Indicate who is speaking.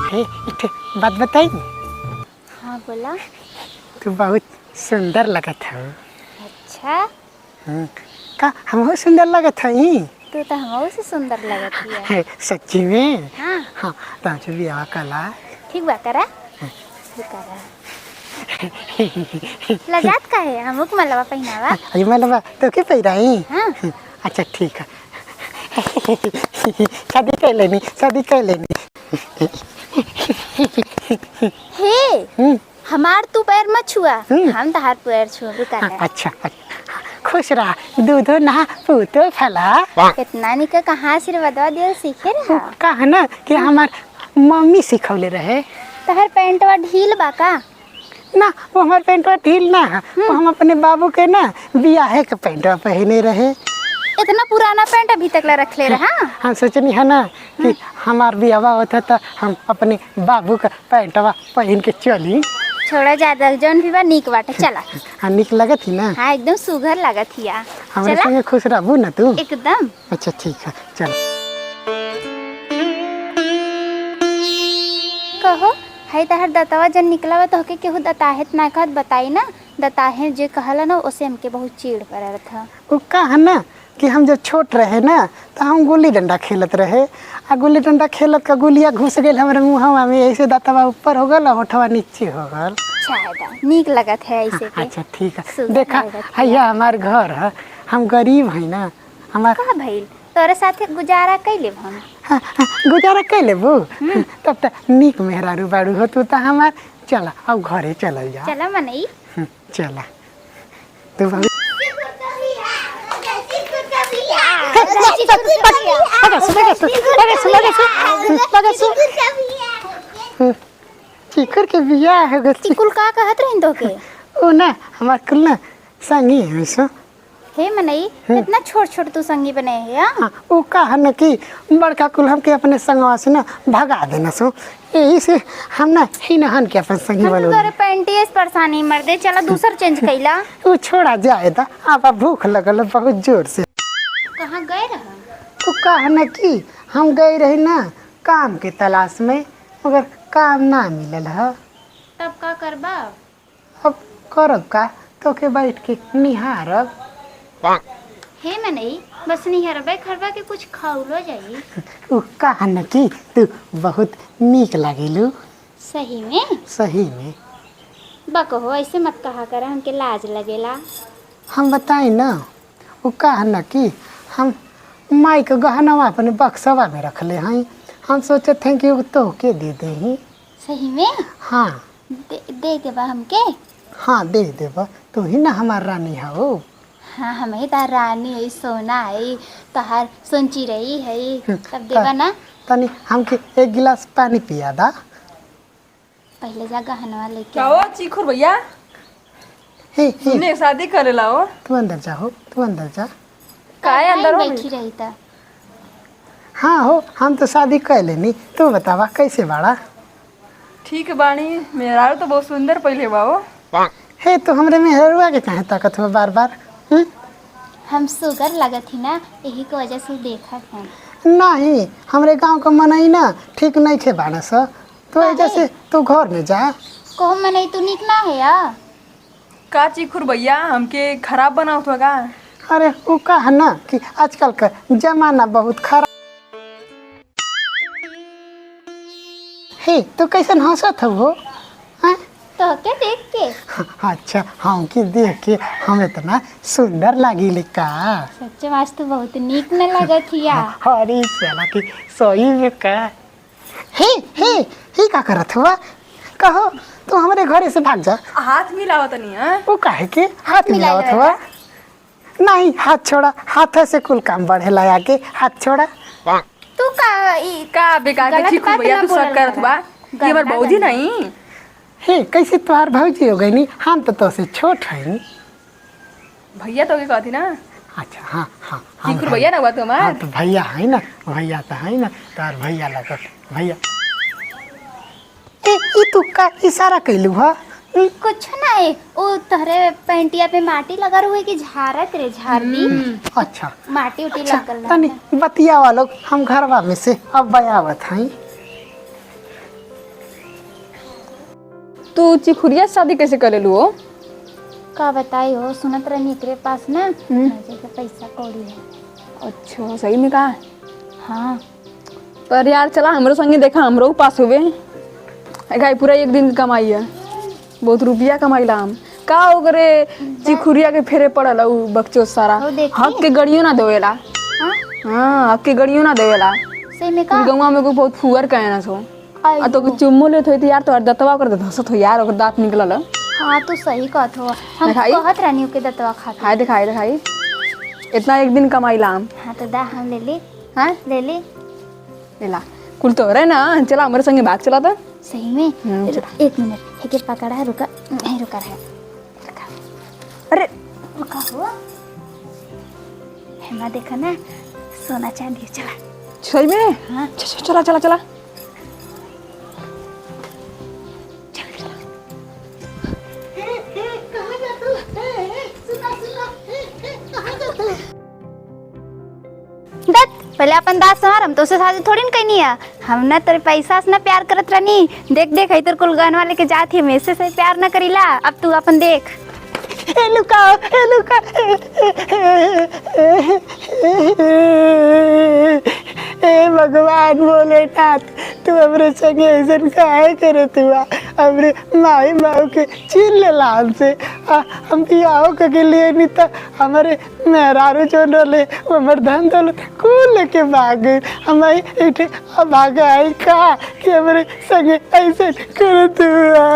Speaker 1: हे एक बात बताई।
Speaker 2: हाँ बोला।
Speaker 1: तू बहुत सुंदर लगत है।
Speaker 2: अच्छा
Speaker 1: का हम सुंदर लगत है?
Speaker 2: तू तो हमहू से सुंदर लगत हिया।
Speaker 1: है सच्ची में?
Speaker 2: हाँ
Speaker 1: हाँ तुमसे ब्याह कला।
Speaker 2: ठीक बा करा तू करा। लजात का है हमू के मलवा पहनावा।
Speaker 1: अरे मतलब तो के पहिराई?
Speaker 2: हाँ
Speaker 1: अच्छा ठीक है। शादी कर लेनी, शादी कर लेनी।
Speaker 2: हे हमार तू पैर मत छुआ, हम तहार पैर छुआ करा।
Speaker 1: अच्छा खुश रहा, दूधो नहा पूतो फला।
Speaker 2: इतना निका कहाँ आशीर्वाद दिया सीखे रहा।
Speaker 1: कहा ना कि हमार मम्मी सिखौले रहे।
Speaker 2: तहर पैंटवा ढील बा का?
Speaker 1: ना वो हमार पैंटवा ढील ना, वो हम अपने बाबू के ना बियाहे के पैंटवा पहने रहे।
Speaker 2: इतना पुराना पैंट अभी तक ला रख ले रहा।
Speaker 1: हम सोचनी है ना कि हमार बियावा होता तो हम अपने बाबू का पैंटवा पहन के चली।
Speaker 2: छोड़ा ज्यादा जौन भी बा नीक बाटे चला।
Speaker 1: हाँ निक लगत ही ना।
Speaker 2: हाँ एकदम सुघर लागत हिया।
Speaker 1: हमारे संगे खुश रहबू ना तू?
Speaker 2: एकदम।
Speaker 1: अच्छा ठीक है चल।
Speaker 2: कहो है तहर दतवा जन निकला बा तो के केहू दताहेत ना कहत बताई ना। दताहे जे कहला ना ओसे हमके बहुत चिढ़ पड़ल था।
Speaker 1: वो कहा ना कि हम जब छोट रहे ना तो हम गुल्ली डंडा खेलत रहे। आ गुल्ली डंडा खेलत का गुलिया घुस गई हमारे मुँहवा में, ऐसे दाँतवा ऊपर हो गल होठवा नीचे हो गल।
Speaker 2: शायद नीक लगत है ऐसे के।
Speaker 1: अच्छा ठीक है।
Speaker 2: सुंदर
Speaker 1: देखा
Speaker 2: लगत है।
Speaker 1: भैया हमार घर है, हम गरीब है ना। हमार
Speaker 2: का भइल तोरे साथे गुजारा कैले हम।
Speaker 1: हाँ, गुजारा कर लेबू तब तक नीक मेहरारू बारू हो तू तो हमार। चला अब घरे चल जा।
Speaker 2: चला मनई
Speaker 1: चला तू बहुत चिकुर के बियाह है गो।
Speaker 2: चिकुल का कहत रहिन तो के?
Speaker 1: ओ ना हमार कुल ना संगी है सो।
Speaker 2: हे मनई इतना छोट छोट तू संगी बने है।
Speaker 1: हाँ वो कहा न कि बड़का कुल हमके अपने संगवा से ना भगा देना सो, यही से हम ना ही नहन के अपन संगी
Speaker 2: हम
Speaker 1: बनो।
Speaker 2: तोरे पैंटी से परेशानी मर दे। चला दूसर चेंज कैला।
Speaker 1: वो छोड़ा जाए था आप भूख लगल बहुत जोर से।
Speaker 2: कहाँ गए रहा?
Speaker 1: वो कहा न कि हम गए रहे ना काम के तलाश में, मगर काम ना मिलल है।
Speaker 2: तब का करबा?
Speaker 1: अब करब का तो के बैठ के निहारब।
Speaker 2: हे मनई बस निहरबे खरबा के कुछ खाउलो जाई।
Speaker 1: वो कहा न कि तू बहुत नीक लागेलू।
Speaker 2: सही में?
Speaker 1: सही में।
Speaker 2: बकहो ऐसे मत कहा कर, हमके लाज लगेला।
Speaker 1: हम बताई ना वो कहा न कि हम माई के गहनवा अपने बक्सवा में रख ले हैं। हम सोचे थे कि वो तो के दे दे।
Speaker 2: सही में?
Speaker 1: हाँ
Speaker 2: दे देबा हमके?
Speaker 1: हाँ दे देबा, तू ही ना हमार रानी हो।
Speaker 2: हाँ हमें तार रानी है, सोना है, तहार सोची रही है। तब देबा ना?
Speaker 1: तनी हमके एक गिलास पानी पिया दा।
Speaker 2: पहले जा गहनवा लेके
Speaker 3: क्या हो चिखुर भैया?
Speaker 1: हे
Speaker 3: सुने शादी करेला हो?
Speaker 1: तू अंदर जा हो, तू अंदर जा।
Speaker 3: काहे अंदर हो?
Speaker 2: बैठी रही था।
Speaker 1: हाँ हो हम तो शादी कर लेनी, तू बतावा कैसे बाड़ा?
Speaker 3: ठीक बाणी, मेरा तो बहुत सुंदर पहले बा हो।
Speaker 1: हे तो हमरे में हरुआ के कहे ताकत हो बार बार।
Speaker 2: हम सुगर लगत ही ना, यही की वजह से देखा था।
Speaker 1: नहीं हमरे गांव का मनई ना ठीक नहीं थे बाड़ा सा, तो वजह से तू घर में जा।
Speaker 2: कहो मनई तू निक ना है या?
Speaker 3: का चिखुर भैया हमके खराब बनावत होगा?
Speaker 1: अरे वो कहा ना कि आजकल का जमाना बहुत खराब। हे तो कैसन हंसत हो? हाँ?
Speaker 2: तो के देख के?
Speaker 1: अच्छा हम की देख के हम इतना सुंदर लगी का?
Speaker 2: सच वास्तु बहुत निक न लगत हिया।
Speaker 1: अरे साला की सही में का? हे का करत हुआ? कहो तू हमारे घरे से भाग जा।
Speaker 3: हाथ मिलावत नहीं है?
Speaker 1: वो काहे के हाथ मिलावत हुआ? नहीं हाथ छोड़ा, हाथ से कुल काम बढ़े लगा के हाथ छोड़ा।
Speaker 2: तू
Speaker 3: का बेकार के चिखुर भैया तू सब करत बा? ये बार बौजी नहीं?
Speaker 1: हे कैसे तुम्हार भौजी हो गई नी? हम तो से छोट है।
Speaker 3: भैया तो के कहती ना?
Speaker 1: अच्छा हाँ हाँ
Speaker 3: चिखुर भैया ना हुआ
Speaker 1: हाँ
Speaker 3: तुम्हार?
Speaker 1: तो भैया है ना, भैया तो है ना, तार भैया लगत भैया। ए तू का इशारा कैलू हा?
Speaker 2: कुछ नहीं, वो तोहरे पैंटिया पे माटी लगा हुए कि झारत रे झार दी।
Speaker 1: अच्छा
Speaker 2: माटी उटी लगल
Speaker 1: तनी बतिया वालों हम घरवा में से अब बयावत हई।
Speaker 3: तू चिखुरिया से शादी कैसे कर लेलू हो?
Speaker 2: का बताई हो, सुनत रहनी एकरे पास ना जैसे पैसा कौड़ी है।
Speaker 3: अच्छा सही में कहा।
Speaker 2: हाँ
Speaker 3: पर यार चला हमरो संगे देखा, हमरो पास हुए गाय पूरा एक दिन कमाई है, बहुत रुपया कमाईला हम का ओकरे चिखुरिया के फेरे पड़ल उ बच्चो सारा।
Speaker 2: हो देखी?
Speaker 3: हक के गड़ियों ना देवेला।
Speaker 2: हाँ
Speaker 3: हाँ हक के गड़ियों ना देवेला।
Speaker 2: सही में का
Speaker 3: गंगा में को बहुत फुअर कहना सो
Speaker 2: आई
Speaker 3: आ तो के चुम्मो लेत होई त यार तोर दतवा कर धसत हो यार, ओकर दांत निकलल।
Speaker 2: हाँ तू सही कहत हो, हम
Speaker 3: दिखाई?
Speaker 2: कहत रहनी के दतवा खाते।
Speaker 3: खाए दिखाई दिखाई इतना एक दिन कमाईला हम।
Speaker 2: हाँ तो दा हम ले ली।
Speaker 3: हाँ
Speaker 2: ले ली
Speaker 3: लेला कुल तो रहे ना, चला हमारे संगे भाग चला था।
Speaker 2: सही में। एक मिनट है कि पकड़ा है, रुका नहीं रुका है,
Speaker 3: अरे
Speaker 2: रुका हो हेमा देखा ना सोना चांदी। चला
Speaker 3: सही में।
Speaker 2: हाँ
Speaker 3: चला चला चला
Speaker 2: दत पहले अपन दांत संवार, हम तो उसे शादी थोड़ी न कहनी है। हम ना तेरे पैसा से ना प्यार करत रहनी, देख देख इधर कुल गहनवा लेके जात ही, में से प्यार ना करीला। अब तू अपन देख।
Speaker 1: ए लुका ए भगवान भोलेनाथ, तू हमरे संगे ऐसा काहे करत हुआ? हमरे माई बाबू के छीन लेला हमसे। हम बियाहो के लिए नहीं था, हमारे मेहरारू जो रहे हमर धन दौलत कुल लेके भाग गए। हमारी इठे भाग आई का कि हमरे संगे ऐसे करत हुआ।